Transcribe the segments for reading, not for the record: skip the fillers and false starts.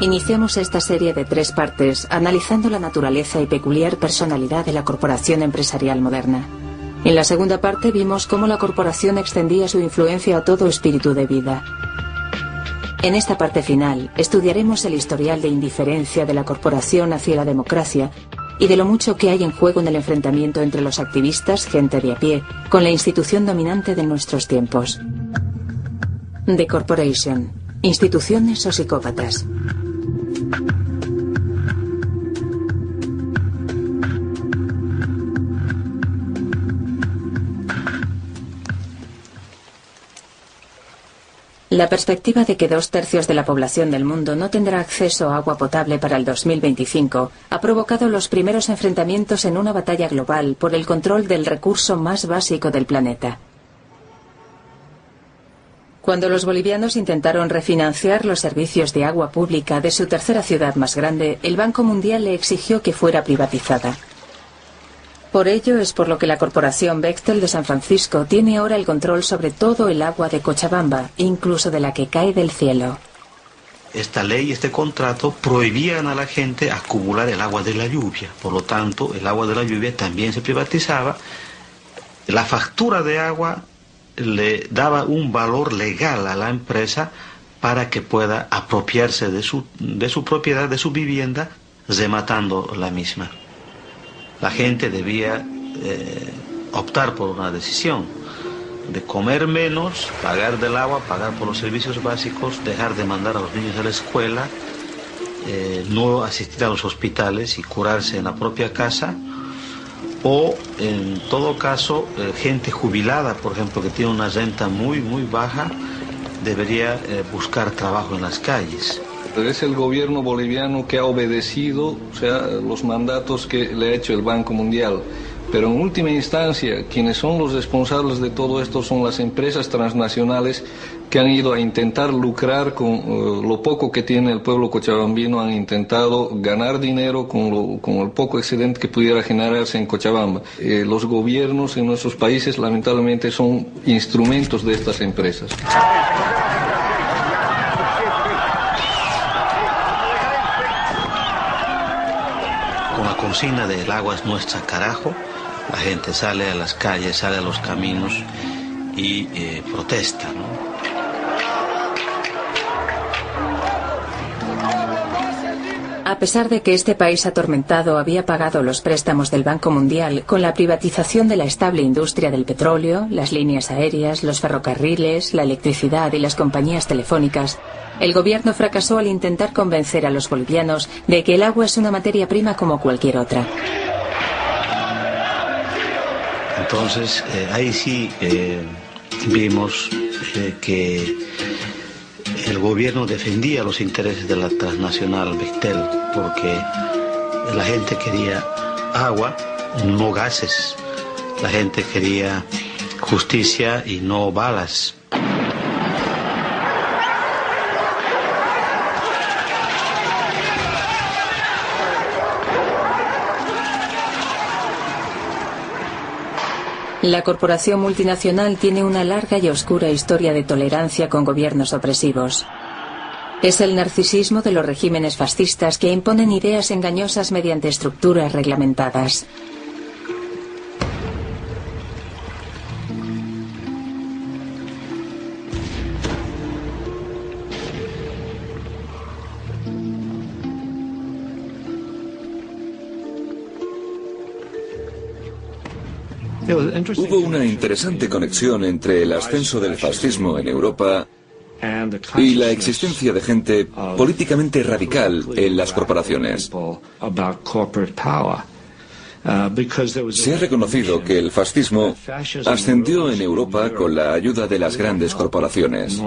Iniciamos esta serie de 3 partes analizando la naturaleza y peculiar personalidad de la corporación empresarial moderna. En la segunda parte vimos cómo la corporación extendía su influencia a todo espíritu de vida. En esta parte final estudiaremos el historial de indiferencia de la corporación hacia la democracia y de lo mucho que hay en juego en el enfrentamiento entre los activistas, gente de a pie, con la institución dominante de nuestros tiempos. The Corporation. Instituciones o psicópatas. La perspectiva de que 2/3 de la población del mundo no tendrá acceso a agua potable para el 2025 ha provocado los primeros enfrentamientos en una batalla global por el control del recurso más básico del planeta. Cuando los bolivianos intentaron refinanciar los servicios de agua pública de su tercera ciudad más grande, el Banco Mundial le exigió que fuera privatizada. Por ello es por lo que la corporación Bechtel de San Francisco tiene ahora el control sobre todo el agua de Cochabamba, incluso de la que cae del cielo. Esta ley, este contrato, prohibían a la gente acumular el agua de la lluvia. Por lo tanto, el agua de la lluvia también se privatizaba. La factura de agua le daba un valor legal a la empresa para que pueda apropiarse de su propiedad, de su vivienda, rematando la misma. La gente debía optar por una decisión de comer menos, pagar del agua, pagar por los servicios básicos, dejar de mandar a los niños a la escuela, no asistir a los hospitales y curarse en la propia casa, o en todo caso, gente jubilada, por ejemplo, que tiene una renta muy baja, debería buscar trabajo en las calles. Es el gobierno boliviano que ha obedecido, los mandatos que le ha hecho el Banco Mundial. Pero en última instancia, quienes son los responsables de todo esto son las empresas transnacionales que han ido a intentar lucrar con lo poco que tiene el pueblo cochabambino, han intentado ganar dinero con el poco excedente que pudiera generarse en Cochabamba. Los gobiernos en nuestros países lamentablemente son instrumentos de estas empresas. Con la consigna de el agua es nuestra, carajo, la gente sale a las calles, sale a los caminos y protesta, ¿no? A pesar de que este país atormentado había pagado los préstamos del Banco Mundial con la privatización de la estable industria del petróleo, las líneas aéreas, los ferrocarriles, la electricidad y las compañías telefónicas, el gobierno fracasó al intentar convencer a los bolivianos de que el agua es una materia prima como cualquier otra. Entonces, ahí sí vimos que el gobierno defendía los intereses de la transnacional Bechtel, porque la gente quería agua, no gases. La gente quería justicia y no balas. La corporación multinacional tiene una larga y oscura historia de tolerancia con gobiernos opresivos. Es el narcisismo de los regímenes fascistas que imponen ideas engañosas mediante estructuras reglamentadas. Hubo una interesante conexión entre el ascenso del fascismo en Europa y la existencia de gente políticamente radical en las corporaciones. Se ha reconocido que el fascismo ascendió en Europa con la ayuda de las grandes corporaciones.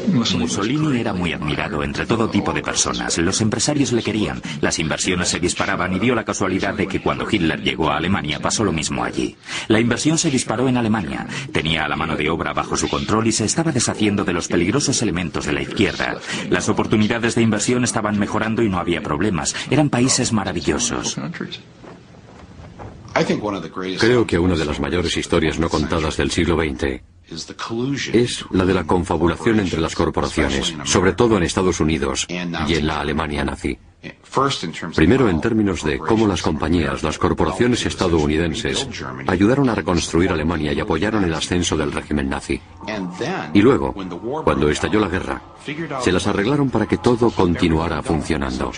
Mussolini era muy admirado entre todo tipo de personas. Los empresarios le querían, las inversiones se disparaban y dio la casualidad de que cuando Hitler llegó a Alemania pasó lo mismo allí. La inversión se disparó en Alemania, tenía a la mano de obra bajo su control y se estaba deshaciendo de los peligrosos elementos de la izquierda. Las oportunidades de inversión estaban mejorando y no había problemas. Eran países maravillosos. Creo que una de las mayores historias no contadas del siglo XX es la de la confabulación entre las corporaciones, sobre todo en Estados Unidos y en la Alemania nazi. Primero, en términos de cómo las compañías, las corporaciones estadounidenses, ayudaron a reconstruir Alemania y apoyaron el ascenso del régimen nazi. Y luego, cuando estalló la guerra, se las arreglaron para que todo continuara funcionando.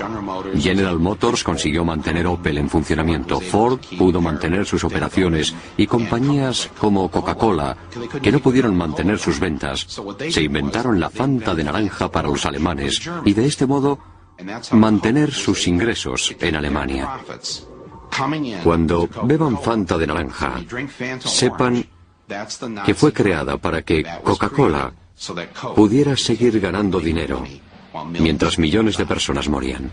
General Motors consiguió mantener Opel en funcionamiento, Ford pudo mantener sus operaciones y compañías como Coca-Cola, que no pudieron mantener sus ventas, se inventaron la Fanta de naranja para los alemanes y de este modo mantener sus ingresos en Alemania. Cuando beban Fanta de naranja, sepan que fue creada para que Coca-Cola pudiera seguir ganando dinero mientras millones de personas morían.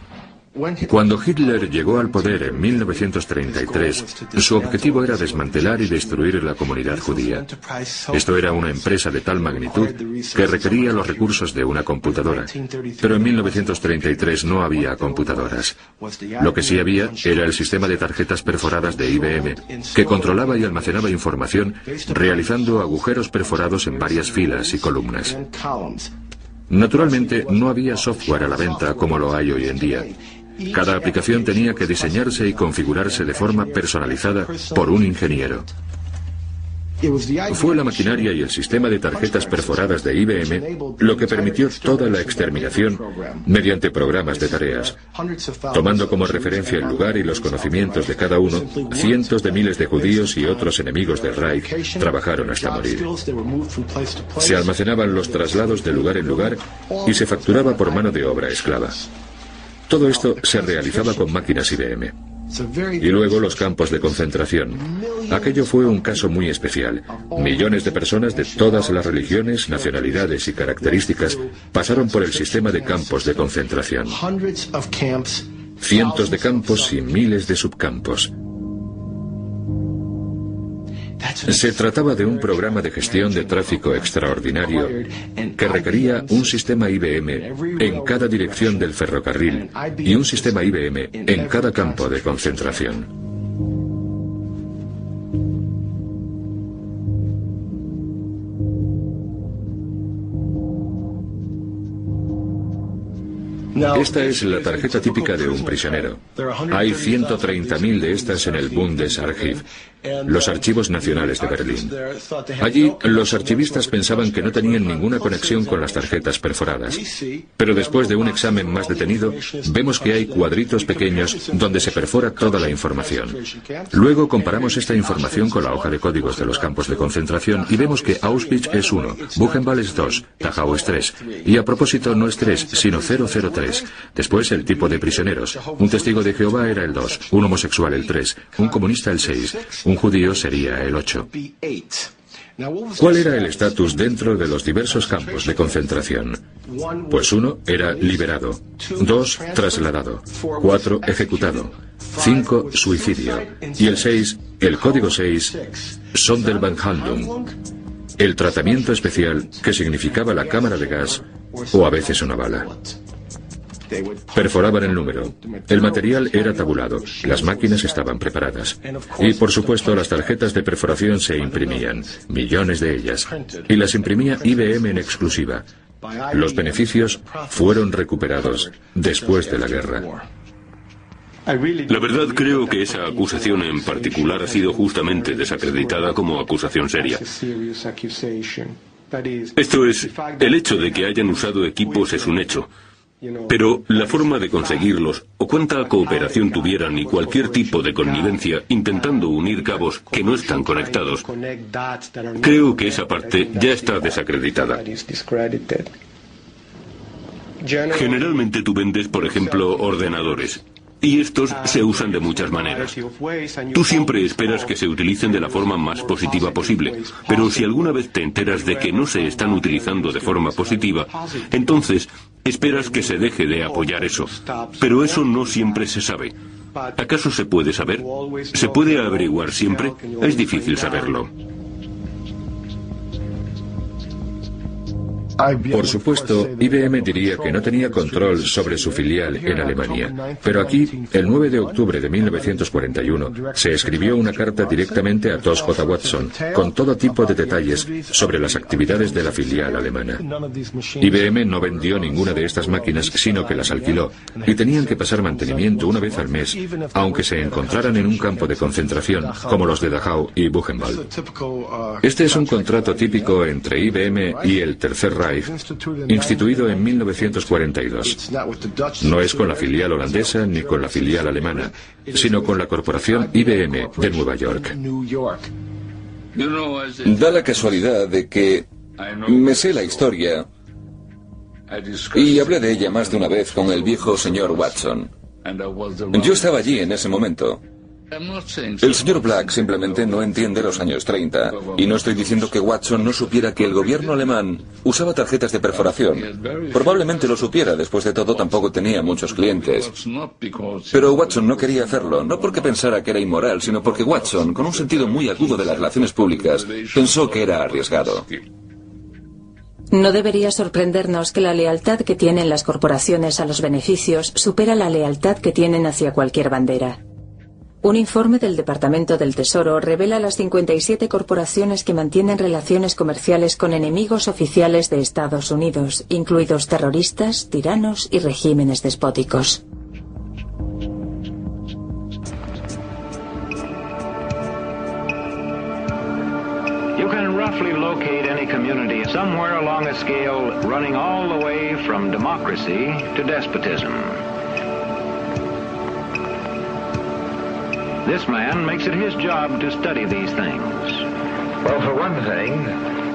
Cuando Hitler llegó al poder en 1933, su objetivo era desmantelar y destruir la comunidad judía. Esto era una empresa de tal magnitud que requería los recursos de una computadora. Pero en 1933 no había computadoras. Lo que sí había era el sistema de tarjetas perforadas de IBM, que controlaba y almacenaba información realizando agujeros perforados en varias filas y columnas. Naturalmente, no había software a la venta como lo hay hoy en día. Cada aplicación tenía que diseñarse y configurarse de forma personalizada por un ingeniero. Fue la maquinaria y el sistema de tarjetas perforadas de IBM lo que permitió toda la exterminación mediante programas de tareas. Tomando como referencia el lugar y los conocimientos de cada uno, cientos de miles de judíos y otros enemigos del Reich trabajaron hasta morir. Se almacenaban los traslados de lugar en lugar y se facturaba por mano de obra esclava. Todo esto se realizaba con máquinas IBM. Y luego los campos de concentración. Aquello fue un caso muy especial. Millones de personas de todas las religiones, nacionalidades y características pasaron por el sistema de campos de concentración. Cientos de campos y miles de subcampos. Se trataba de un programa de gestión de tráfico extraordinario que requería un sistema IBM en cada dirección del ferrocarril y un sistema IBM en cada campo de concentración. Esta es la tarjeta típica de un prisionero. Hay 130.000 de estas en el Bundesarchiv, los archivos nacionales de Berlín. Allí, los archivistas pensaban que no tenían ninguna conexión con las tarjetas perforadas. Pero después de un examen más detenido, vemos que hay cuadritos pequeños donde se perfora toda la información. Luego comparamos esta información con la hoja de códigos de los campos de concentración y vemos que Auschwitz es 1, Buchenwald es 2, Dachau es 3. Y a propósito, no es 3, sino 003. Después el tipo de prisioneros. Un testigo de Jehová era el 2, un homosexual el 3, un comunista el 6, un judío sería el 8. ¿Cuál era el estatus dentro de los diversos campos de concentración? Pues 1 era liberado, 2 trasladado, 4 ejecutado, 5 suicidio y el 6, el código 6, Sonderbehandlung, el tratamiento especial que significaba la cámara de gas o a veces una bala. Perforaban el número. El material era tabulado. Las máquinas estaban preparadas. Y, por supuesto, las tarjetas de perforación se imprimían, millones de ellas. Y las imprimía IBM en exclusiva. Los beneficios fueron recuperados después de la guerra. La verdad, creo que esa acusación en particular ha sido justamente desacreditada como acusación seria. Esto es, el hecho de que hayan usado equipos es un hecho. Pero la forma de conseguirlos, o cuánta cooperación tuvieran y cualquier tipo de connivencia intentando unir cabos que no están conectados, creo que esa parte ya está desacreditada. Generalmente tú vendes, por ejemplo, ordenadores. Y estos se usan de muchas maneras. Tú siempre esperas que se utilicen de la forma más positiva posible, pero si alguna vez te enteras de que no se están utilizando de forma positiva, entonces esperas que se deje de apoyar eso. Pero eso no siempre se sabe. ¿Acaso se puede saber? ¿Se puede averiguar siempre? Es difícil saberlo. Por supuesto, IBM diría que no tenía control sobre su filial en Alemania, pero aquí, el 9 de octubre de 1941, se escribió una carta directamente a Thomas J. Watson, con todo tipo de detalles sobre las actividades de la filial alemana. IBM no vendió ninguna de estas máquinas, sino que las alquiló, y tenían que pasar mantenimiento una vez al mes, aunque se encontraran en un campo de concentración, como los de Dachau y Buchenwald. Este es un contrato típico entre IBM y el Tercer Reich, instituido en 1942. No es con la filial holandesa ni con la filial alemana, sino con la corporación IBM de Nueva York. Da la casualidad de que me sé la historia y hablé de ella más de una vez con el viejo señor Watson. Yo estaba allí en ese momento. El señor Black simplemente no entiende los años 30, y no estoy diciendo que Watson no supiera que el gobierno alemán usaba tarjetas de perforación. Probablemente lo supiera, después de todo tampoco tenía muchos clientes. Pero Watson no quería hacerlo, no porque pensara que era inmoral, sino porque Watson, con un sentido muy agudo de las relaciones públicas, pensó que era arriesgado. No debería sorprendernos que la lealtad que tienen las corporaciones a los beneficios supera la lealtad que tienen hacia cualquier bandera. Un informe del Departamento del Tesoro revela las 57 corporaciones que mantienen relaciones comerciales con enemigos oficiales de Estados Unidos, incluidos terroristas, tiranos y regímenes despóticos. You can roughly locate any community somewhere along a scale running all the way from democracy to despotism. This man makes it his job to study these things. Well, for one thing,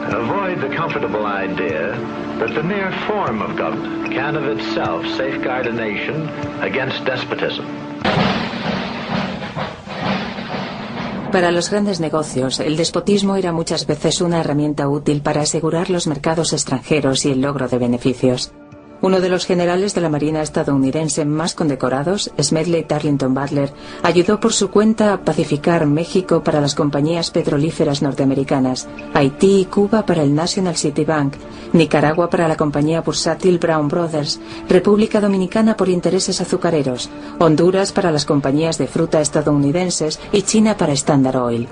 avoid the comfortable idea that the mere form of government can of itself safeguard a nation against despotism. Para los grandes negocios, el despotismo era muchas veces una herramienta útil para asegurar los mercados extranjeros y el logro de beneficios. Uno de los generales de la Marina estadounidense más condecorados, Smedley Darlington Butler, ayudó por su cuenta a pacificar México para las compañías petrolíferas norteamericanas, Haití y Cuba para el National City Bank, Nicaragua para la compañía bursátil Brown Brothers, República Dominicana por intereses azucareros, Honduras para las compañías de fruta estadounidenses y China para Standard Oil.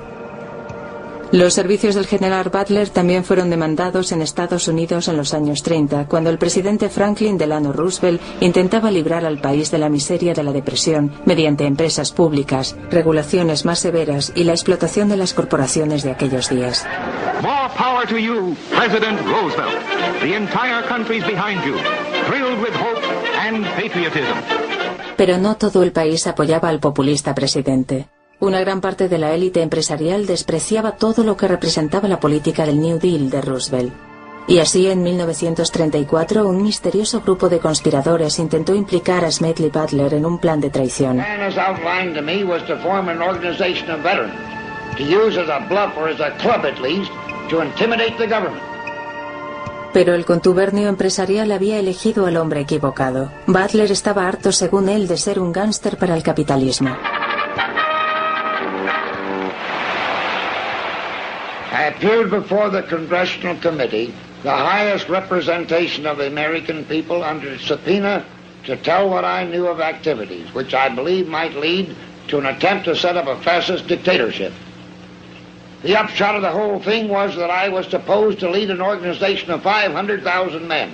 Los servicios del general Butler también fueron demandados en Estados Unidos en los años 30, cuando el presidente Franklin Delano Roosevelt intentaba librar al país de la miseria de la depresión mediante empresas públicas, regulaciones más severas y la explotación de las corporaciones de aquellos días. More power to you, President Roosevelt. The entire country's behind you, thrilled with hope and patriotism. Pero no todo el país apoyaba al populista presidente. Una gran parte de la élite empresarial despreciaba todo lo que representaba la política del New Deal de Roosevelt. Y así, en 1934, un misterioso grupo de conspiradores intentó implicar a Smedley Butler en un plan de traición. Pero el contubernio empresarial había elegido al hombre equivocado. Butler estaba harto, según él, de ser un gángster para el capitalismo. I appeared before the Congressional Committee, the highest representation of the American people, under subpoena to tell what I knew of activities, which I believe might lead to an attempt to set up a fascist dictatorship. The upshot of the whole thing was that I was supposed to lead an organization of 500,000 men,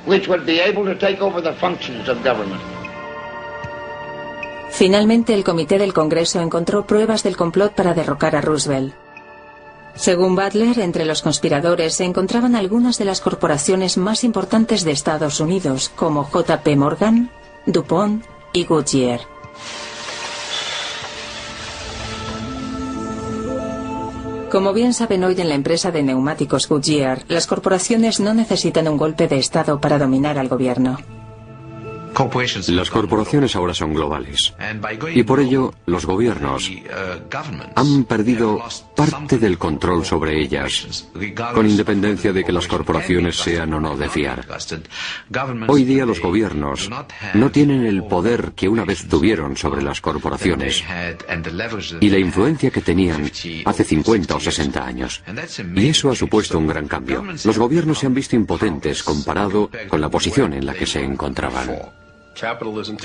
which would be able to take over the functions of government. Finalmente, el Comité del Congreso encontró pruebas del complot para derrocar a Roosevelt. Según Butler, entre los conspiradores se encontraban algunas de las corporaciones más importantes de Estados Unidos, como J.P. Morgan, DuPont y Goodyear. Como bien saben hoy en la empresa de neumáticos Goodyear, las corporaciones no necesitan un golpe de Estado para dominar al gobierno. Las corporaciones ahora son globales y por ello los gobiernos han perdido parte del control sobre ellas, con independencia de que las corporaciones sean o no de fiar. Hoy día los gobiernos no tienen el poder que una vez tuvieron sobre las corporaciones y la influencia que tenían hace 50 o 60 años. Y eso ha supuesto un gran cambio. Los gobiernos se han visto impotentes comparado con la posición en la que se encontraban.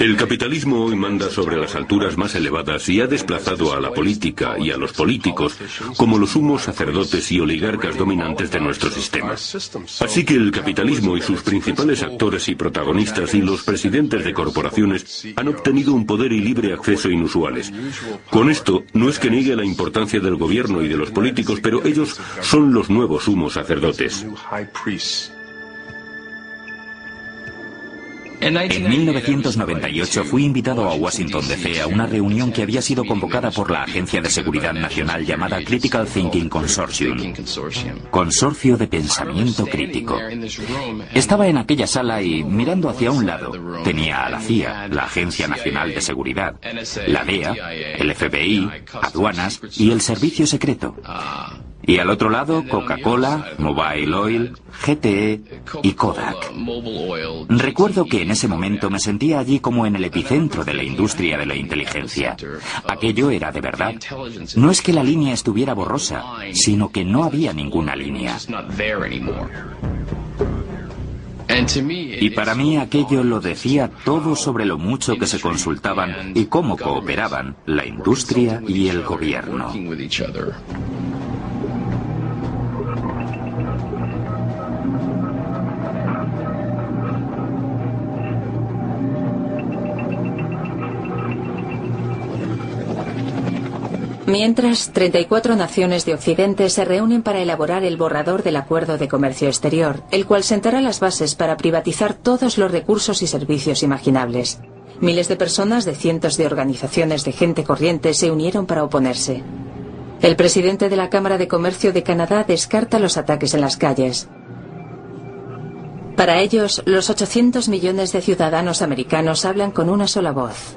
El capitalismo hoy manda sobre las alturas más elevadas y ha desplazado a la política y a los políticos como los sumos sacerdotes y oligarcas dominantes de nuestro sistema. Así que el capitalismo y sus principales actores y protagonistas y los presidentes de corporaciones han obtenido un poder y libre acceso inusuales. Con esto, no es que niegue la importancia del gobierno y de los políticos, pero ellos son los nuevos sumos sacerdotes. En 1998 fui invitado a Washington D.C. a una reunión que había sido convocada por la Agencia de Seguridad Nacional llamada Critical Thinking Consortium, Consorcio de Pensamiento Crítico. Estaba en aquella sala y, mirando hacia un lado, tenía a la CIA, la Agencia Nacional de Seguridad, la DEA, el FBI, aduanas y el Servicio Secreto. Y al otro lado, Coca-Cola, Mobile Oil, GTE y Kodak. Recuerdo que en ese momento me sentía allí como en el epicentro de la industria de la inteligencia. Aquello era de verdad. No es que la línea estuviera borrosa, sino que no había ninguna línea. Y para mí aquello lo decía todo sobre lo mucho que se consultaban y cómo cooperaban la industria y el gobierno. Mientras, 34 naciones de Occidente se reúnen para elaborar el borrador del Acuerdo de Comercio Exterior, el cual sentará las bases para privatizar todos los recursos y servicios imaginables. Miles de personas de cientos de organizaciones de gente corriente se unieron para oponerse. El presidente de la Cámara de Comercio de Canadá descarta los ataques en las calles. Para ellos, los 800 millones de ciudadanos americanos hablan con una sola voz.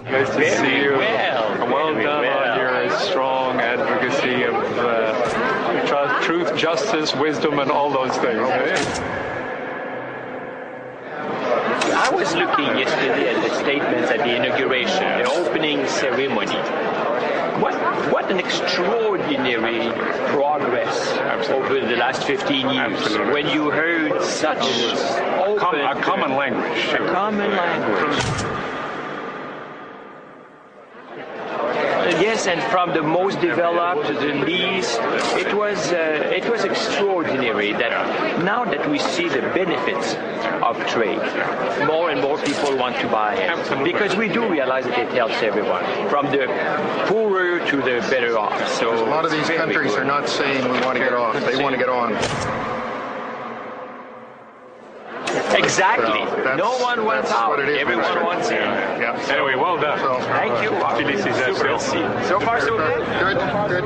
Truth, justice, wisdom, and all those things. I was looking yesterday at the statements at the inauguration, the opening ceremony. What an extraordinary progress over the last 15 years. When you heard such open... A common language. A common language. Yes, and from the most developed to the least, it was extraordinary that now that we see the benefits of trade, more and more people want to buy it. Absolutely. Because we do realize that it helps everyone, from the poorer to the better off. So a lot of these countries are not saying we want to get off; they want to get on. Exactly. No one wants out. Everyone wants in. Yeah. Anyway, well done. So, thank you. So far, so good. Good.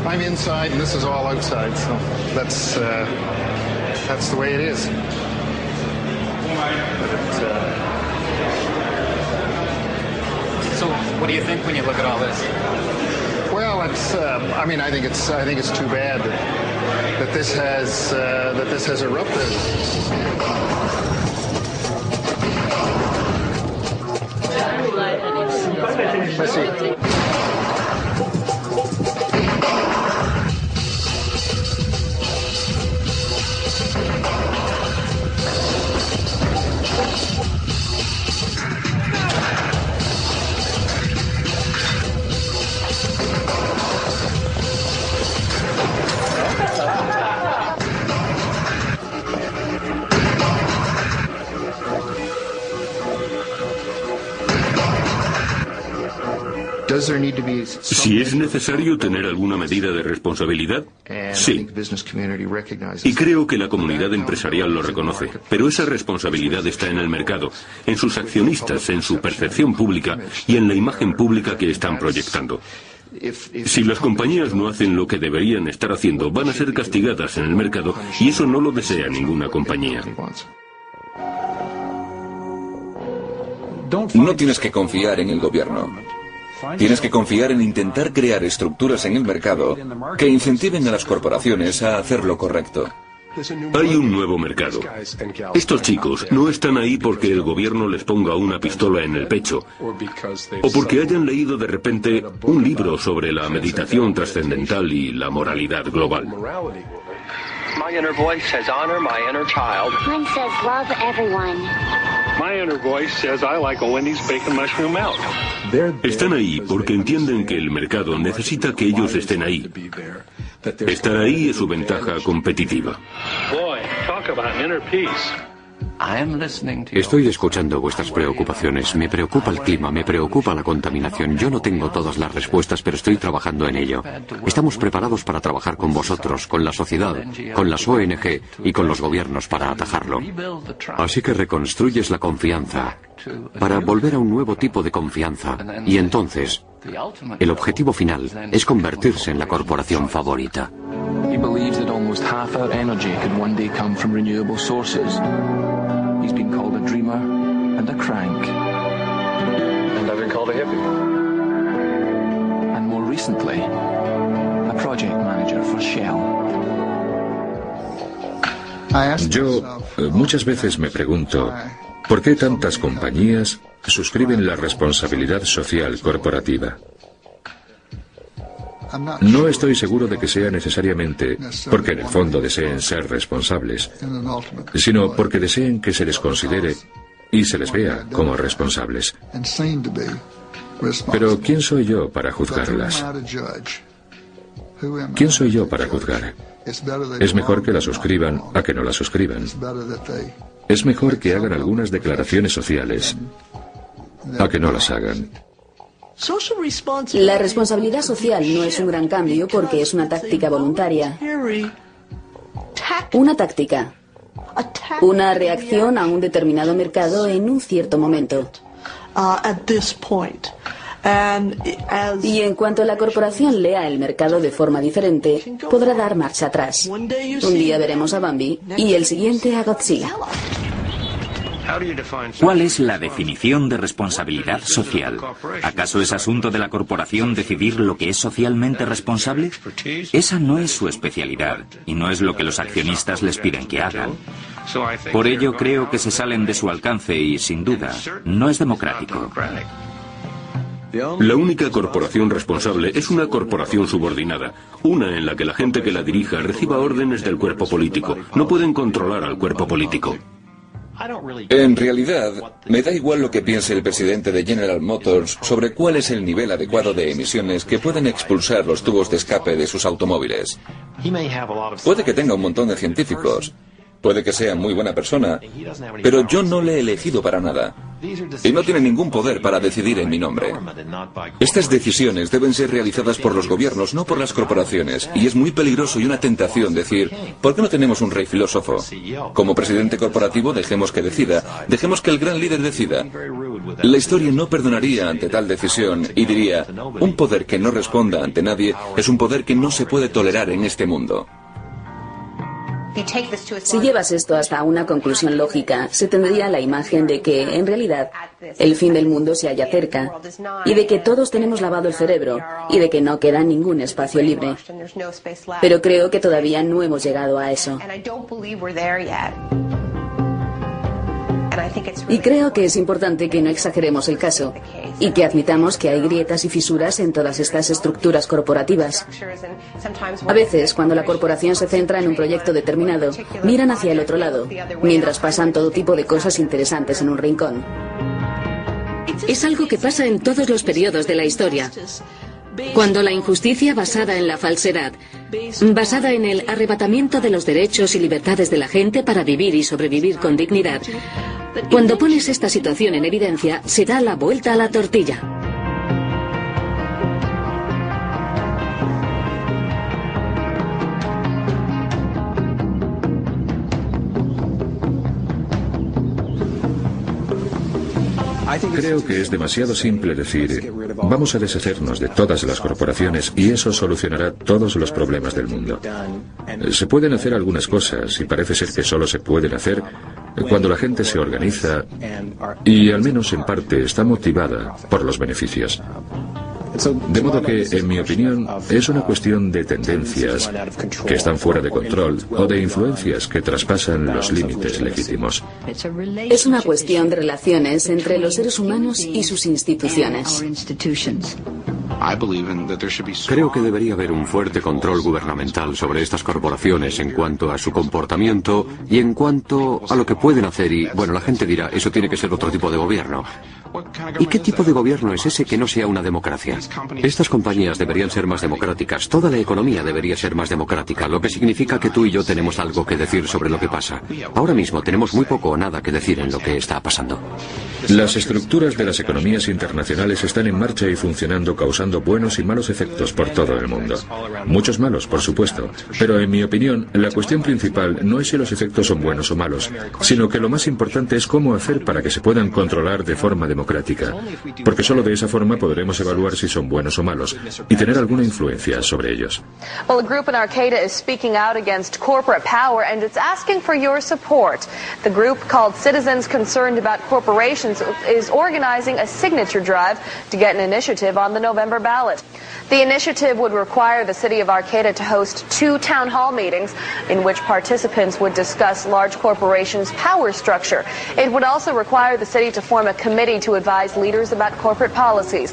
I'm inside and this is all outside, so that's the way it is. So, what do you think when you look at all this? Well, it's. I mean, I think it's too bad that this has erupted. Let's see. Si es necesario tener alguna medida de responsabilidad, sí. Y creo que la comunidad empresarial lo reconoce. Pero esa responsabilidad está en el mercado, en sus accionistas, en su percepción pública y en la imagen pública que están proyectando. Si las compañías no hacen lo que deberían estar haciendo, van a ser castigadas en el mercado y eso no lo desea ninguna compañía. No tienes que confiar en el gobierno. Tienes que confiar en intentar crear estructuras en el mercado que incentiven a las corporaciones a hacer lo correcto. Hay un nuevo mercado. Estos chicos no están ahí porque el gobierno les ponga una pistola en el pecho o porque hayan leído de repente un libro sobre la meditación trascendental y la moralidad global. My inner voice says honor my inner child. Mine says love everyone. My inner voice says I like a Wendy's bacon mushroom melt. Están ahí porque entienden que el mercado necesita que ellos estén ahí. Estar ahí es su ventaja competitiva. Boy, talk about inner peace. Estoy escuchando vuestras preocupaciones. Me preocupa el clima, me preocupa la contaminación. Yo no tengo todas las respuestas, pero estoy trabajando en ello. Estamos preparados para trabajar con vosotros, con la sociedad, con las ONG y con los gobiernos para atajarlo. Así que reconstruyes la confianza para volver a un nuevo tipo de confianza. Y entonces, el objetivo final es convertirse en la corporación favorita. He believes that almost half our energy could one day come from renewable sources. He's been called a dreamer and a crank. And I've been called a hippie. And more recently, a project manager for Shell. Yo muchas veces me pregunto, ¿por qué tantas compañías suscriben la responsabilidad social corporativa? No estoy seguro de que sea necesariamente porque en el fondo deseen ser responsables, sino porque deseen que se les considere y se les vea como responsables. Pero ¿quién soy yo para juzgarlas? ¿Quién soy yo para juzgar? Es mejor que la suscriban a que no la suscriban. Es mejor que hagan algunas declaraciones sociales a que no las hagan. La responsabilidad social no es un gran cambio porque es una táctica voluntaria. Una táctica. Una reacción a un determinado mercado en un cierto momento. Y en cuanto la corporación lea el mercado de forma diferente, podrá dar marcha atrás. Un día veremos a Bambi y el siguiente a Godzilla. ¿Cuál es la definición de responsabilidad social? ¿Acaso es asunto de la corporación decidir lo que es socialmente responsable? Esa no es su especialidad y no es lo que los accionistas les piden que hagan. Por ello creo que se salen de su alcance y, sin duda, no es democrático. La única corporación responsable es una corporación subordinada, una en la que la gente que la dirija reciba órdenes del cuerpo político. No pueden controlar al cuerpo político. En realidad, me da igual lo que piense el presidente de General Motors sobre cuál es el nivel adecuado de emisiones que pueden expulsar los tubos de escape de sus automóviles. Puede que tenga un montón de científicos, puede que sea muy buena persona, pero yo no le he elegido para nada. Y no tiene ningún poder para decidir en mi nombre. Estas decisiones deben ser realizadas por los gobiernos, no por las corporaciones. Y es muy peligroso y una tentación decir, ¿por qué no tenemos un rey filósofo? Como presidente corporativo, dejemos que decida, dejemos que el gran líder decida. La historia no perdonaría ante tal decisión y diría, un poder que no responda ante nadie es un poder que no se puede tolerar en este mundo. Si llevas esto hasta una conclusión lógica, se tendría la imagen de que, en realidad, el fin del mundo se halla cerca, y de que todos tenemos lavado el cerebro, y de que no queda ningún espacio libre. Pero creo que todavía no hemos llegado a eso. Y creo que es importante que no exageremos el caso y que admitamos que hay grietas y fisuras en todas estas estructuras corporativas. A veces, cuando la corporación se centra en un proyecto determinado, miran hacia el otro lado, mientras pasan todo tipo de cosas interesantes en un rincón. Es algo que pasa en todos los periodos de la historia. Cuando la injusticia basada en la falsedad, basada en el arrebatamiento de los derechos y libertades de la gente para vivir y sobrevivir con dignidad, cuando pones esta situación en evidencia, se da la vuelta a la tortilla. Creo que es demasiado simple decir, vamos a deshacernos de todas las corporaciones y eso solucionará todos los problemas del mundo. Se pueden hacer algunas cosas y parece ser que solo se pueden hacer cuando la gente se organiza y, al menos en parte, está motivada por los beneficios. De modo que, en mi opinión, es una cuestión de tendencias que están fuera de control o de influencias que traspasan los límites legítimos. Es una cuestión de relaciones entre los seres humanos y sus instituciones. Creo que debería haber un fuerte control gubernamental sobre estas corporaciones en cuanto a su comportamiento y en cuanto a lo que pueden hacer y, bueno, la gente dirá, eso tiene que ser otro tipo de gobierno. ¿Y qué tipo de gobierno es ese que no sea una democracia? Estas compañías deberían ser más democráticas, toda la economía debería ser más democrática, lo que significa que tú y yo tenemos algo que decir sobre lo que pasa. Ahora mismo tenemos muy poco o nada que decir en lo que está pasando. Las estructuras de las economías internacionales están en marcha y funcionando, causando buenos y malos efectos por todo el mundo. Muchos malos, por supuesto, pero en mi opinión, la cuestión principal no es si los efectos son buenos o malos, sino que lo más importante es cómo hacer para que se puedan controlar de forma democrática, porque solo de esa forma podremos evaluar si son buenos o malos y tener alguna influencia sobre ellos. Well, a group in Arcata is speaking out against corporate power and it's asking for your support. The group, called Citizens Concerned About Corporations, is organizing a signature drive to get an initiative on the November ballot. The initiative would require the city of Arcata to host 2 town hall meetings in which participants would discuss large corporations' power structure. It would also require the city to form a committee to advise leaders about corporate policies.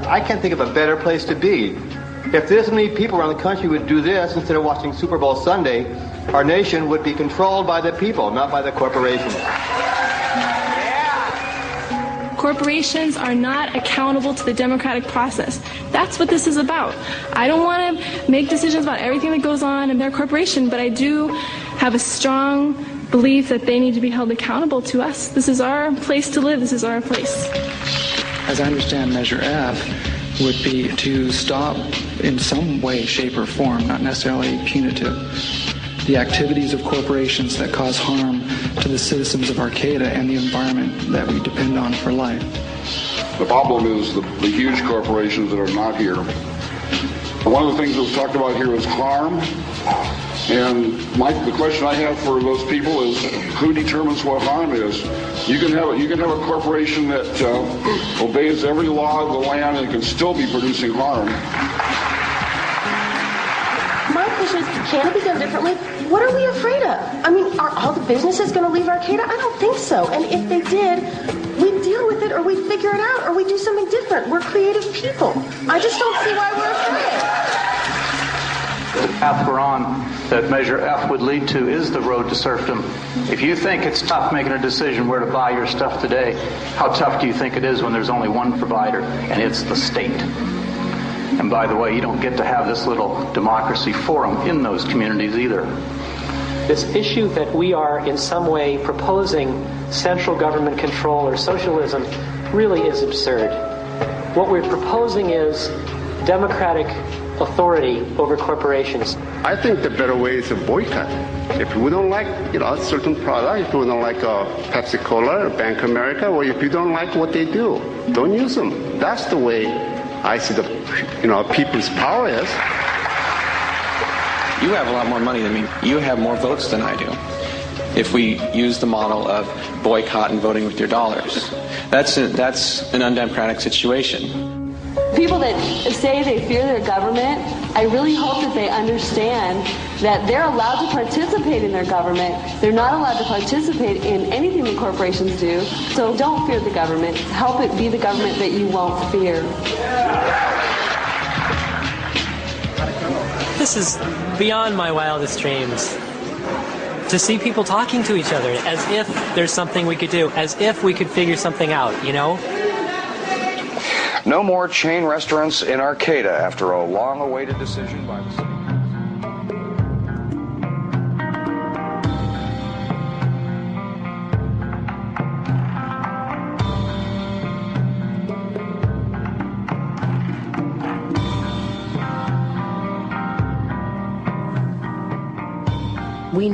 I can't think of a better place to be. If this many people around the country would do this instead of watching Super Bowl Sunday, our nation would be controlled by the people, not by the corporations. Corporations are not accountable to the democratic process. That's what this is about. I don't want to make decisions about everything that goes on in their corporation, but I do have a strong belief that they need to be held accountable to us. This is our place to live. This is our place. As I understand Measure F would be to stop in some way, shape, or form, not necessarily punitive, the activities of corporations that cause harm to the citizens of Arcata and the environment that we depend on for life. The problem is the huge corporations that are not here. One of the things that was talked about here is harm. And the question I have for those people is, who determines what harm is? You can have a corporation that obeys every law of the land and can still be producing harm. My question is, can it be done differently? What are we afraid of? I mean, are all the businesses going to leave Arcata? I don't think so. And if they did, we'd deal with it, or we'd figure it out, or we'd do something different. We're creative people. I just don't see why we're afraid. The path we're on that Measure F would lead to is the road to serfdom. If you think it's tough making a decision where to buy your stuff today, how tough do you think it is when there's only one provider, and it's the state? And by the way, you don't get to have this little democracy forum in those communities either. This issue that we are in some way proposing central government control or socialism really is absurd. What we're proposing is democratic authority over corporations. I think the better way is a boycott. If we don't like, a certain product, if we don't like Pepsi-Cola or Bank of America, or if you don't like what they do, don't use them. That's the way I see the, people's power is. You have a lot more money than me. You have more votes than I do. If we use the model of boycott and voting with your dollars, that's an undemocratic situation. People that say they fear their government, I really hope that they understand that they're allowed to participate in their government. They're not allowed to participate in anything that corporations do. So don't fear the government. Help it be the government that you won't fear. This is beyond my wildest dreams. To see people talking to each other as if there's something we could do, as if we could figure something out, No more chain restaurants in Arcata after a long-awaited decision by the city.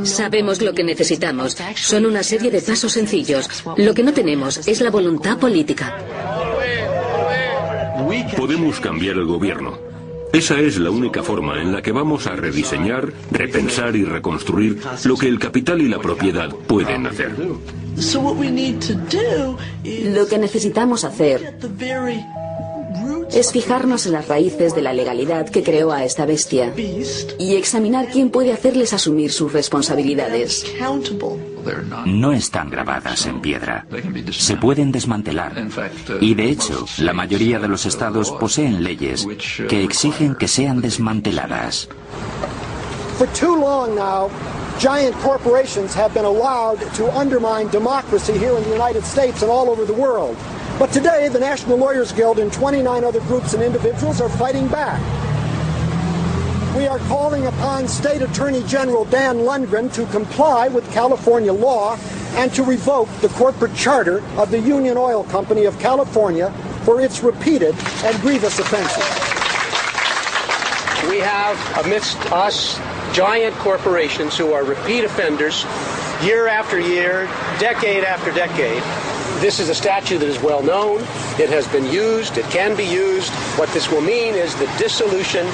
Sabemos lo que necesitamos. Son una serie de pasos sencillos. Lo que no tenemos es la voluntad política. Podemos cambiar el gobierno. Esa es la única forma en la que vamos a rediseñar, repensar y reconstruir lo que el capital y la propiedad pueden hacer. Lo que necesitamos hacer es fijarnos en las raíces de la legalidad que creó a esta bestia y examinar quién puede hacerles asumir sus responsabilidades. No están grabadas en piedra. Se pueden desmantelar. Y de hecho, la mayoría de los estados poseen leyes que exigen que sean desmanteladas. For too long now, giant corporations have been allowed to undermine democracy here in the United States and all over the world. But today, the National Lawyers Guild and 29 other groups and individuals are fighting back. We are calling upon State Attorney General Dan Lundgren to comply with California law and to revoke the corporate charter of the Union Oil Company of California for its repeated and grievous offenses. We have amidst us giant corporations who are repeat offenders year after year, decade after decade. This is a statute that is well known. It has been used. It can be used. What this will mean is the dissolution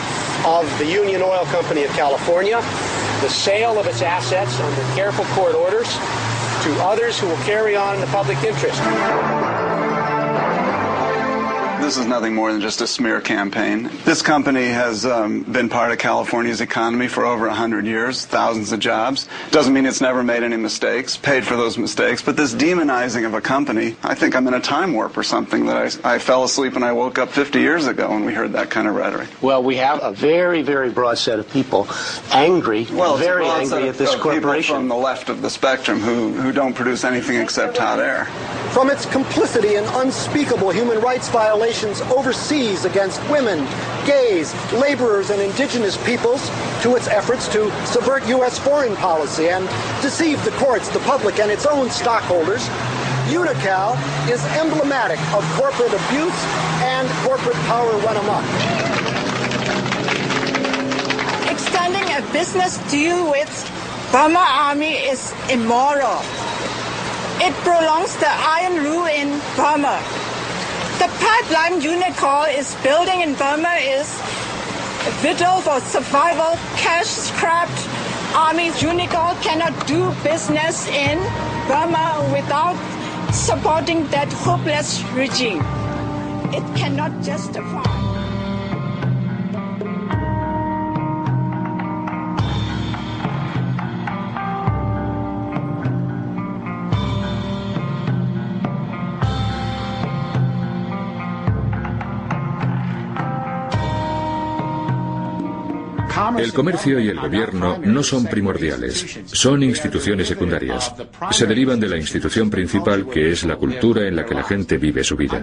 of the Union Oil Company of California, the sale of its assets under careful court orders to others who will carry on in the public interest. This is nothing more than just a smear campaign. This company has been part of California's economy for over 100 years, thousands of jobs. Doesn't mean it's never made any mistakes, paid for those mistakes, but this demonizing of a company, I think I'm in a time warp or something, that I fell asleep and I woke up 50 years ago when we heard that kind of rhetoric. Well, we have a very, very broad set of people angry, very angry at this corporation. People from the left of the spectrum who don't produce anything except hot air. From its complicity in unspeakable human rights violations overseas against women, gays, laborers, and indigenous peoples, to its efforts to subvert U.S. foreign policy and deceive the courts, the public, and its own stockholders, Unocal is emblematic of corporate abuse and corporate power run amok. Extending a business deal with Burma Army is immoral. It prolongs the Iron Rule in Burma. The pipeline Unocal is building in Burma is vital for survival, cash-strapped armies. Unocal cannot do business in Burma without supporting that hopeless regime. It cannot justify. El comercio y el gobierno no son primordiales, son instituciones secundarias. Se derivan de la institución principal, que es la cultura en la que la gente vive su vida.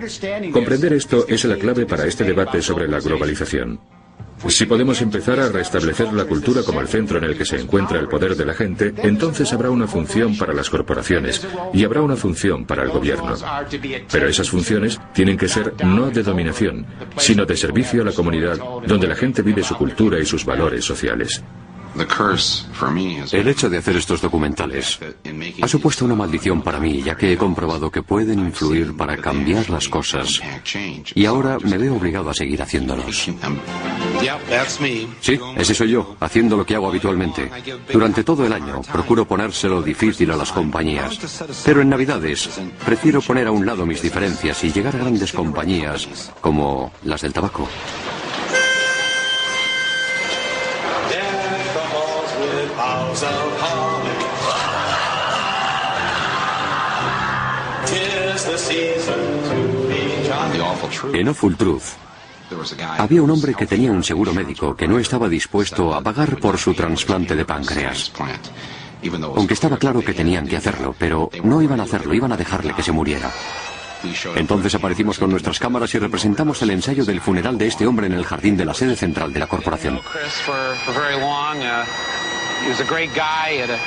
Comprender esto es la clave para este debate sobre la globalización. Si podemos empezar a restablecer la cultura como el centro en el que se encuentra el poder de la gente, entonces habrá una función para las corporaciones y habrá una función para el gobierno. Pero esas funciones tienen que ser no de dominación, sino de servicio a la comunidad, donde la gente vive su cultura y sus valores sociales. El hecho de hacer estos documentales ha supuesto una maldición para mí, ya que he comprobado que pueden influir para cambiar las cosas. Y ahora me veo obligado a seguir haciéndolos. Sí, ese soy yo, haciendo lo que hago habitualmente. Durante todo el año procuro ponérselo difícil a las compañías. Pero en Navidades prefiero poner a un lado mis diferencias y llegar a grandes compañías como las del tabaco. En Awful Truth había un hombre que tenía un seguro médico que no estaba dispuesto a pagar por su trasplante de páncreas. Aunque estaba claro que tenían que hacerlo, pero no iban a hacerlo, iban a dejarle que se muriera. Entonces aparecimos con nuestras cámaras y representamos el ensayo del funeral de este hombre en el jardín de la sede central de la corporación. He was a great guy, he had a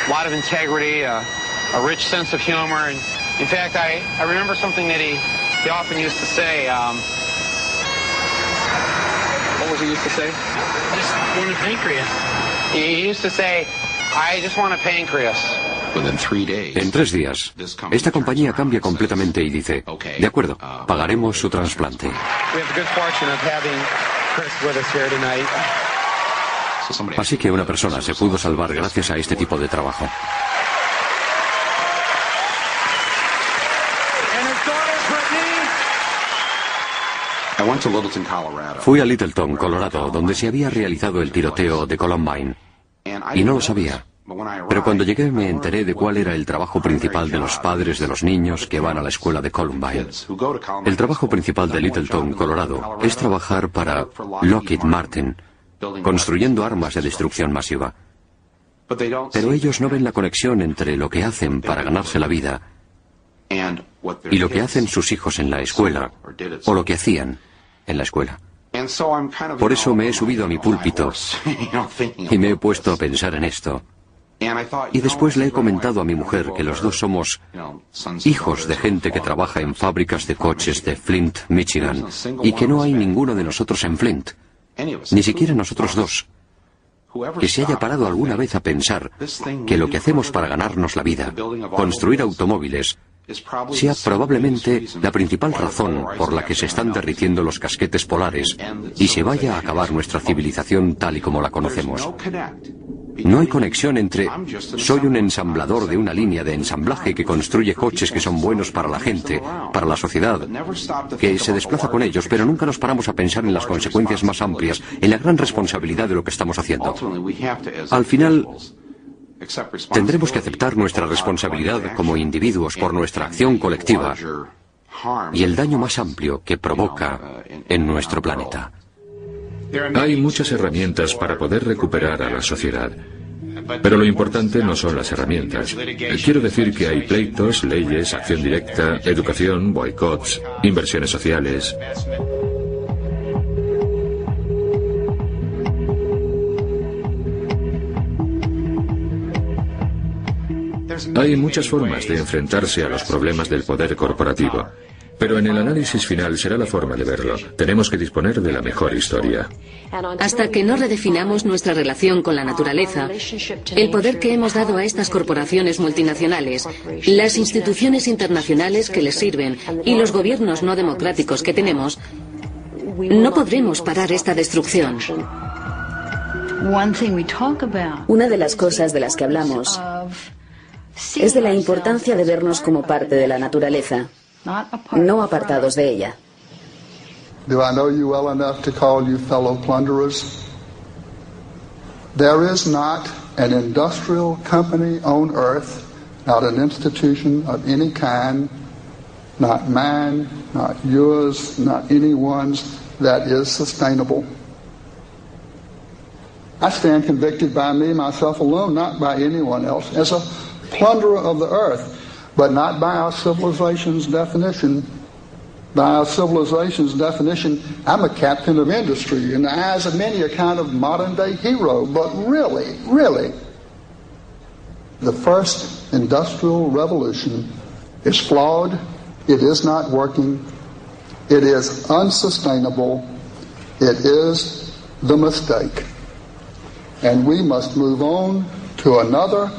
lot of integrity, a rich sense of humor. And in fact, I remember something that he often used to say. What was he used to say? Just one pancreas. He used to say, I just want a pancreas. En 3 días, esta compañía cambia completamente y dice, de acuerdo, pagaremos su trasplante. We have the good fortune of having Chris with us here tonight. Así que una persona se pudo salvar gracias a este tipo de trabajo. Fui a Littleton, Colorado, donde se había realizado el tiroteo de Columbine, y no lo sabía. Pero cuando llegué me enteré de cuál era el trabajo principal de los padres de los niños que van a la escuela de Columbine. El trabajo principal de Littleton, Colorado, es trabajar para Lockheed Martin, construyendo armas de destrucción masiva. Pero ellos no ven la conexión entre lo que hacen para ganarse la vida y lo que hacen sus hijos en la escuela, o lo que hacían en la escuela. Por eso me he subido a mi púlpito y me he puesto a pensar en esto. Y después le he comentado a mi mujer que los dos somos hijos de gente que trabaja en fábricas de coches de Flint, Michigan, y que no hay ninguno de nosotros en Flint, ni siquiera nosotros dos, que se haya parado alguna vez a pensar que lo que hacemos para ganarnos la vida, construir automóviles, sea probablemente la principal razón por la que se están derritiendo los casquetes polares y se vaya a acabar nuestra civilización tal y como la conocemos. No hay conexión entre soy un ensamblador de una línea de ensamblaje que construye coches que son buenos para la gente, para la sociedad, que se desplaza con ellos, pero nunca nos paramos a pensar en las consecuencias más amplias, en la gran responsabilidad de lo que estamos haciendo. Al final, tendremos que aceptar nuestra responsabilidad como individuos por nuestra acción colectiva y el daño más amplio que provoca en nuestro planeta. Hay muchas herramientas para poder recuperar a la sociedad, pero lo importante no son las herramientas. Quiero decir que hay pleitos, leyes, acción directa, educación, boicots, inversiones sociales. Hay muchas formas de enfrentarse a los problemas del poder corporativo, pero en el análisis final será la forma de verlo. Tenemos que disponer de la mejor historia. Hasta que no redefinamos nuestra relación con la naturaleza, el poder que hemos dado a estas corporaciones multinacionales, las instituciones internacionales que les sirven y los gobiernos no democráticos que tenemos, no podremos parar esta destrucción. Una de las cosas de las que hablamos es de la importancia de vernos como parte de la naturaleza, no apartados de ella. Do I know you well enough to call you fellow plunderers? There is not an industrial company on earth, not an institution of any kind, not mine, not yours, not anyone's, that is sustainable. I stand convicted by me, myself alone, not by anyone else, as a plunderer of the earth, but not by our civilization's definition. By our civilization's definition, I'm a captain of industry. In the eyes of many, a kind of modern-day hero. But really, the first industrial revolution is flawed. It is not working. It is unsustainable. It is the mistake. And we must move on to another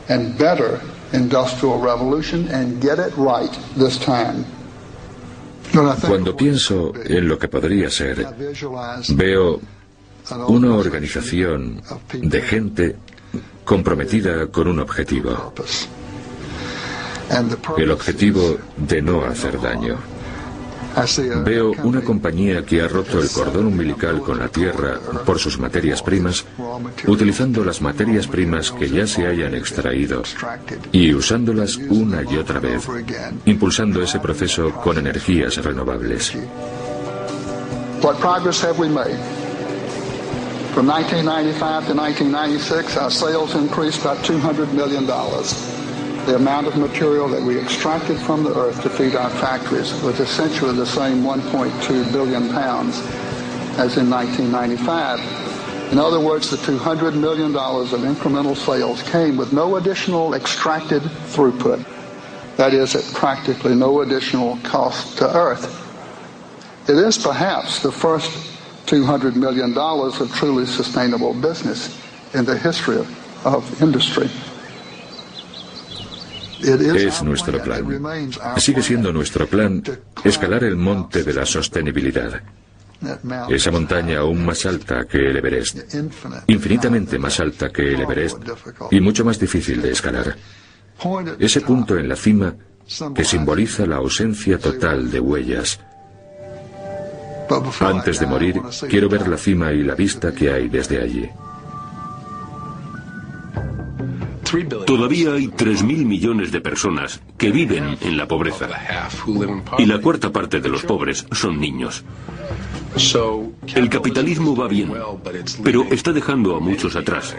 and better industrial revolution and get it right this time. Cuando pienso en lo que podría ser, veo una organización de gente comprometida con un objetivo. El objetivo de no hacer daño. Veo una compañía que ha roto el cordón umbilical con la tierra por sus materias primas, utilizando las materias primas que ya se hayan extraído y usándolas una y otra vez, impulsando ese proceso con energías renovables. What progress have we made? From 1995 to 1996, our sales increased by $200 million. The amount of material that we extracted from the earth to feed our factories was essentially the same 1.2 billion pounds as in 1995. In other words, the $200 million of incremental sales came with no additional extracted throughput. That is, at practically no additional cost to earth. It is perhaps the first $200 million of truly sustainable business in the history Es nuestro plan. Sigue siendo nuestro plan escalar el monte de la sostenibilidad. Esa montaña aún más alta que el Everest, infinitamente más alta que el Everest y mucho más difícil de escalar. Ese punto en la cima que simboliza la ausencia total de huellas. Antes de morir, quiero ver la cima y la vista que hay desde allí. Todavía hay 3.000 millones de personas que viven en la pobreza. Y la cuarta parte de los pobres son niños. El capitalismo va bien, pero está dejando a muchos atrás.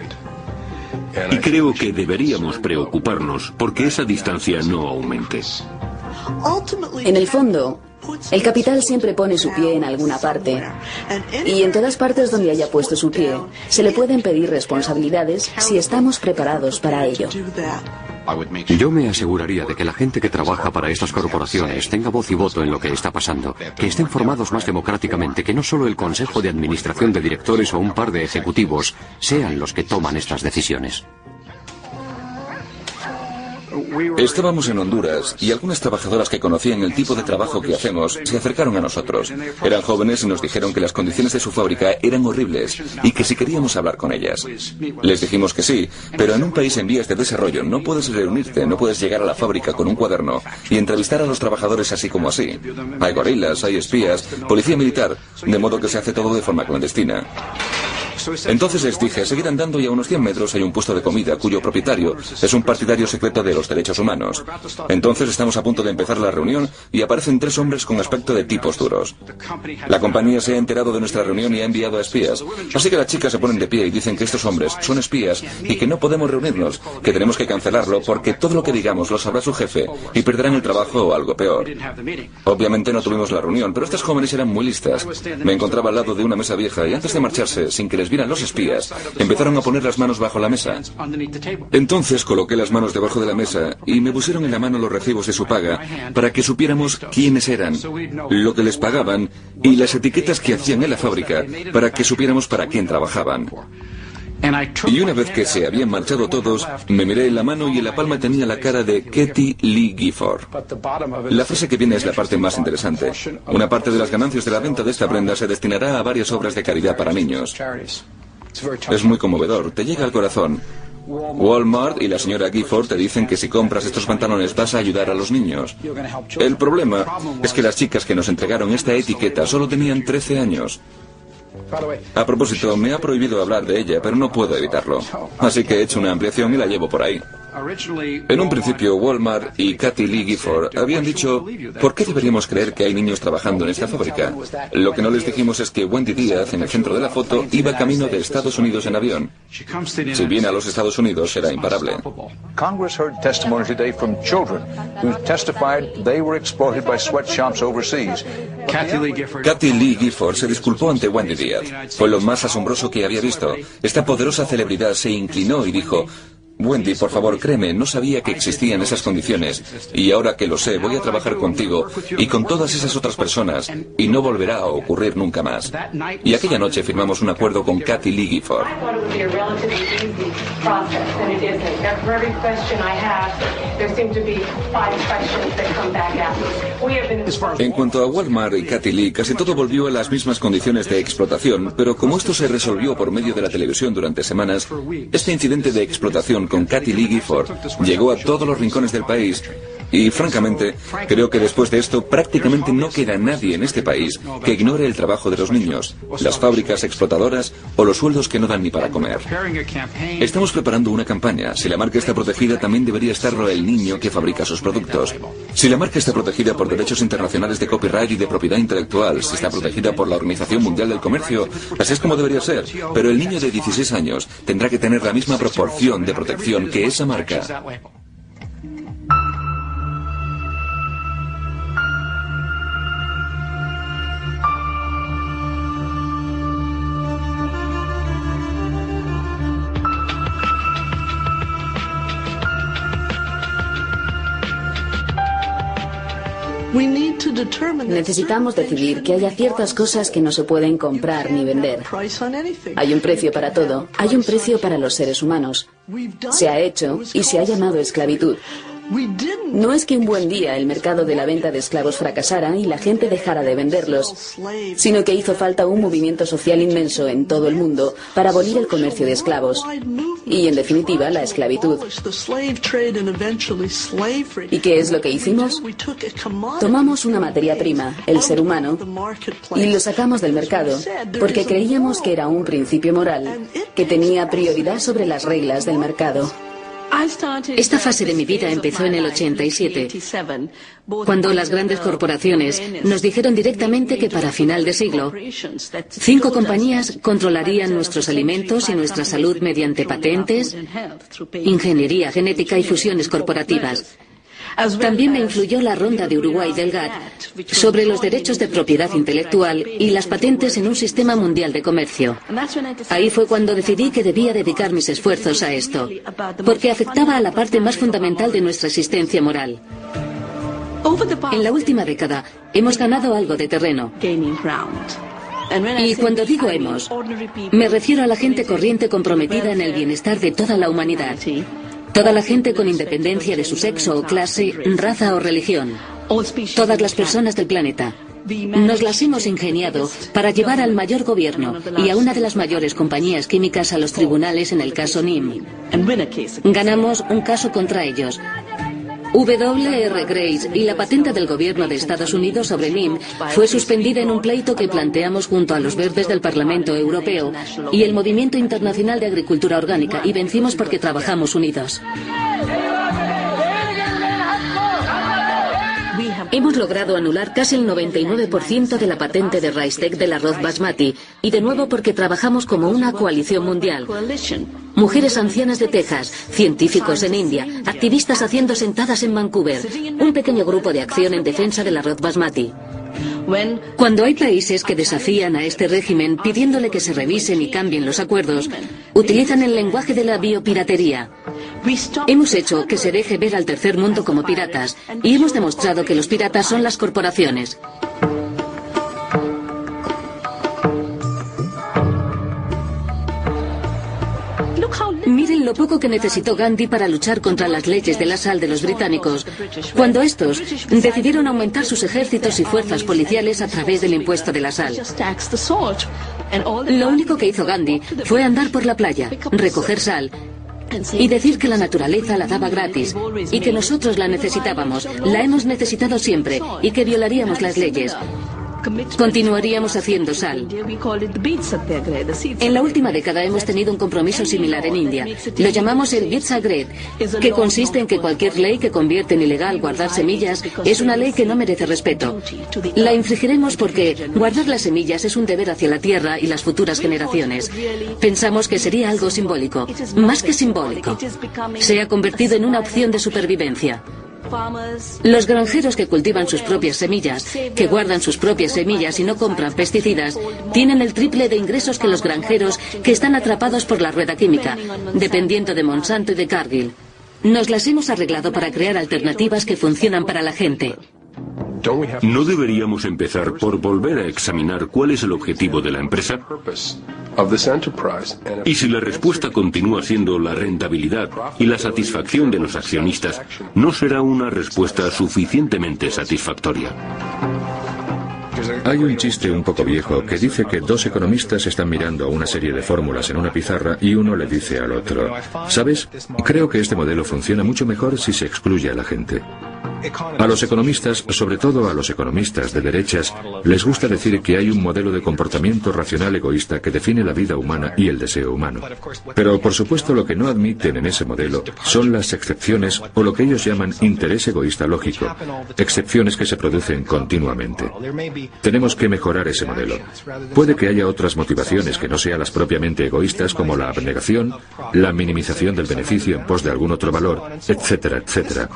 Y creo que deberíamos preocuparnos porque esa distancia no aumente. En el fondo, el capital siempre pone su pie en alguna parte. Y en todas partes donde haya puesto su pie, se le pueden pedir responsabilidades si estamos preparados para ello. Yo me aseguraría de que la gente que trabaja para estas corporaciones tenga voz y voto en lo que está pasando, que estén formados más democráticamente, que no solo el Consejo de Administración de Directores o un par de ejecutivos sean los que toman estas decisiones. Estábamos en Honduras y algunas trabajadoras que conocían el tipo de trabajo que hacemos se acercaron a nosotros. Eran jóvenes y nos dijeron que las condiciones de su fábrica eran horribles y que si queríamos hablar con ellas. Les dijimos que sí, pero en un país en vías de desarrollo no puedes reunirte, no puedes llegar a la fábrica con un cuaderno y entrevistar a los trabajadores así como así. Hay gorilas, hay espías, policía militar, de modo que se hace todo de forma clandestina. Entonces les dije, seguid andando y a unos 100 metros hay un puesto de comida cuyo propietario es un partidario secreto de los derechos humanos. Entonces estamos a punto de empezar la reunión y aparecen 3 hombres con aspecto de tipos duros. La compañía se ha enterado de nuestra reunión y ha enviado a espías. Así que las chicas se ponen de pie y dicen que estos hombres son espías y que no podemos reunirnos, que tenemos que cancelarlo porque todo lo que digamos lo sabrá su jefe y perderán el trabajo o algo peor. Obviamente no tuvimos la reunión, pero estas jóvenes eran muy listas. Me encontraba al lado de una mesa vieja y antes de marcharse, sin que les vieran los espías, empezaron a poner las manos bajo la mesa. Entonces coloqué las manos debajo de la mesa y me pusieron en la mano los recibos de su paga para que supiéramos quiénes eran, lo que les pagaban y las etiquetas que hacían en la fábrica para que supiéramos para quién trabajaban. Y una vez que se habían marchado todos, me miré en la mano y en la palma tenía la cara de Kathie Lee Gifford. La frase que viene es la parte más interesante. Una parte de las ganancias de la venta de esta prenda se destinará a varias obras de caridad para niños. Es muy conmovedor, te llega al corazón. Walmart y la señora Gifford te dicen que si compras estos pantalones vas a ayudar a los niños. El problema es que las chicas que nos entregaron esta etiqueta solo tenían 13 años. A propósito, me ha prohibido hablar de ella, pero no puedo evitarlo. Así que he hecho una ampliación y la llevo por ahí. En un principio, Walmart y Kathie Lee Gifford habían dicho, ¿por qué deberíamos creer que hay niños trabajando en esta fábrica? Lo que no les dijimos es que Wendy Díaz, en el centro de la foto, iba camino de Estados Unidos en avión. Si viene a los Estados Unidos, será imparable. Congress heard testimony today from children who testified they were exploited by sweatshops overseas. Kathie Lee Gifford se disculpó ante Wendy Díaz. Fue lo más asombroso que había visto. Esta poderosa celebridad se inclinó y dijo, Wendy, por favor, créeme, no sabía que existían esas condiciones. Y ahora que lo sé, voy a trabajar contigo y con todas esas otras personas y no volverá a ocurrir nunca más. Y aquella noche firmamos un acuerdo con Kathie Lee Gifford. En cuanto a Walmart y Kathie Lee, casi todo volvió a las mismas condiciones de explotación, pero como esto se resolvió por medio de la televisión durante semanas, este incidente de explotación con Kathie Lee Gifford llegó a todos los rincones del país y, francamente, creo que después de esto prácticamente no queda nadie en este país que ignore el trabajo de los niños, las fábricas explotadoras o los sueldos que no dan ni para comer. Estamos preparando una campaña. Si la marca está protegida, también debería estarlo el niño que fabrica sus productos. Si la marca está protegida por derechos internacionales de copyright y de propiedad intelectual, si está protegida por la Organización Mundial del Comercio, así es como debería ser. Pero el niño de 16 años tendrá que tener la misma proporción de protección que esa marca. Necesitamos decidir que haya ciertas cosas que no se pueden comprar ni vender. Hay un precio para todo, hay un precio para los seres humanos. Se ha hecho y se ha llamado esclavitud. No es que un buen día el mercado de la venta de esclavos fracasara y la gente dejara de venderlos, sino que hizo falta un movimiento social inmenso en todo el mundo para abolir el comercio de esclavos y, en definitiva, la esclavitud. ¿Y qué es lo que hicimos? Tomamos una materia prima, el ser humano, y lo sacamos del mercado porque creíamos que era un principio moral que tenía prioridad sobre las reglas del mercado. Esta fase de mi vida empezó en el 87, cuando las grandes corporaciones nos dijeron directamente que para final de siglo, 5 compañías controlarían nuestros alimentos y nuestra salud mediante patentes, ingeniería genética y fusiones corporativas. También me influyó la ronda de Uruguay del GATT sobre los derechos de propiedad intelectual y las patentes en un sistema mundial de comercio. Ahí fue cuando decidí que debía dedicar mis esfuerzos a esto, porque afectaba a la parte más fundamental de nuestra existencia moral. En la última década hemos ganado algo de terreno. Y cuando digo hemos, me refiero a la gente corriente comprometida en el bienestar de toda la humanidad. Toda la gente con independencia de su sexo o clase, raza o religión. Todas las personas del planeta. Nos las hemos ingeniado para llevar al mayor gobierno y a una de las mayores compañías químicas a los tribunales en el caso NIM. Ganamos un caso contra ellos. W.R. Grace y la patente del gobierno de Estados Unidos sobre NIM fue suspendida en un pleito que planteamos junto a los verdes del Parlamento Europeo y el Movimiento Internacional de Agricultura Orgánica, y vencimos porque trabajamos unidos. Hemos logrado anular casi el 99% de la patente de Raistec del arroz basmati, y de nuevo porque trabajamos como una coalición mundial. Mujeres ancianas de Texas, científicos en India, activistas haciendo sentadas en Vancouver, un pequeño grupo de acción en defensa del arroz basmati. Cuando hay países que desafían a este régimen pidiéndole que se revisen y cambien los acuerdos, utilizan el lenguaje de la biopiratería. Hemos hecho que se deje ver al tercer mundo como piratas y hemos demostrado que los piratas son las corporaciones. Miren lo poco que necesitó Gandhi para luchar contra las leyes de la sal de los británicos, cuando estos decidieron aumentar sus ejércitos y fuerzas policiales a través del impuesto de la sal. Lo único que hizo Gandhi fue andar por la playa, recoger sal y decir que la naturaleza la daba gratis y que nosotros la necesitábamos, la hemos necesitado siempre, y que violaríamos las leyes. Continuaríamos haciendo sal. En la última década hemos tenido un compromiso similar en India. Lo llamamos el Beet Sagred, que consiste en que cualquier ley que convierte en ilegal guardar semillas es una ley que no merece respeto. La infringiremos porque guardar las semillas es un deber hacia la tierra y las futuras generaciones. Pensamos que sería algo simbólico, más que simbólico. Se ha convertido en una opción de supervivencia. Los granjeros que cultivan sus propias semillas, que guardan sus propias semillas y no compran pesticidas, tienen el triple de ingresos que los granjeros que están atrapados por la rueda química, dependiendo de Monsanto y de Cargill. Nos las hemos arreglado para crear alternativas que funcionan para la gente. ¿No deberíamos empezar por volver a examinar cuál es el objetivo de la empresa? Y si la respuesta continúa siendo la rentabilidad y la satisfacción de los accionistas, no será una respuesta suficientemente satisfactoria. Hay un chiste un poco viejo que dice que 2 economistas están mirando una serie de fórmulas en una pizarra y uno le dice al otro: ¿sabes? Creo que este modelo funciona mucho mejor si se excluye a la gente. A los economistas, sobre todo a los economistas de derechas, les gusta decir que hay un modelo de comportamiento racional egoísta que define la vida humana y el deseo humano. Pero, por supuesto, lo que no admiten en ese modelo son las excepciones o lo que ellos llaman interés egoísta lógico, excepciones que se producen continuamente. Tenemos que mejorar ese modelo. Puede que haya otras motivaciones que no sean las propiamente egoístas, como la abnegación, la minimización del beneficio en pos de algún otro valor, etcétera, etcétera.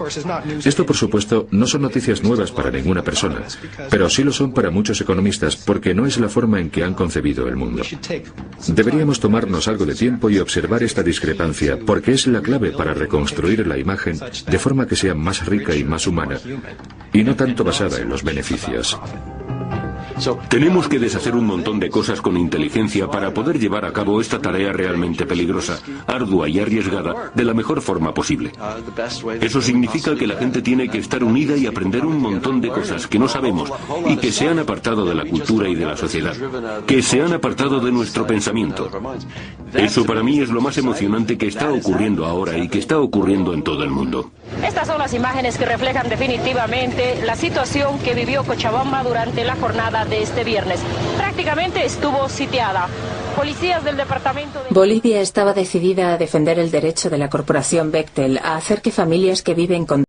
Esto por supuesto, no son noticias nuevas para ninguna persona, pero sí lo son para muchos economistas porque no es la forma en que han concebido el mundo. Deberíamos tomarnos algo de tiempo y observar esta discrepancia porque es la clave para reconstruir la imagen de forma que sea más rica y más humana, y no tanto basada en los beneficios. Tenemos que deshacer un montón de cosas con inteligencia para poder llevar a cabo esta tarea realmente peligrosa, ardua y arriesgada de la mejor forma posible. Eso significa que la gente tiene que estar unida y aprender un montón de cosas que no sabemos y que se han apartado de la cultura y de la sociedad, que se han apartado de nuestro pensamiento. Eso para mí es lo más emocionante que está ocurriendo ahora y que está ocurriendo en todo el mundo. Estas son las imágenes que reflejan definitivamente la situación que vivió Cochabamba durante la jornada de este viernes. Prácticamente estuvo sitiada. Policías del departamento de... Bolivia estaba decidida a defender el derecho de la corporación Bechtel a hacer que familias que viven con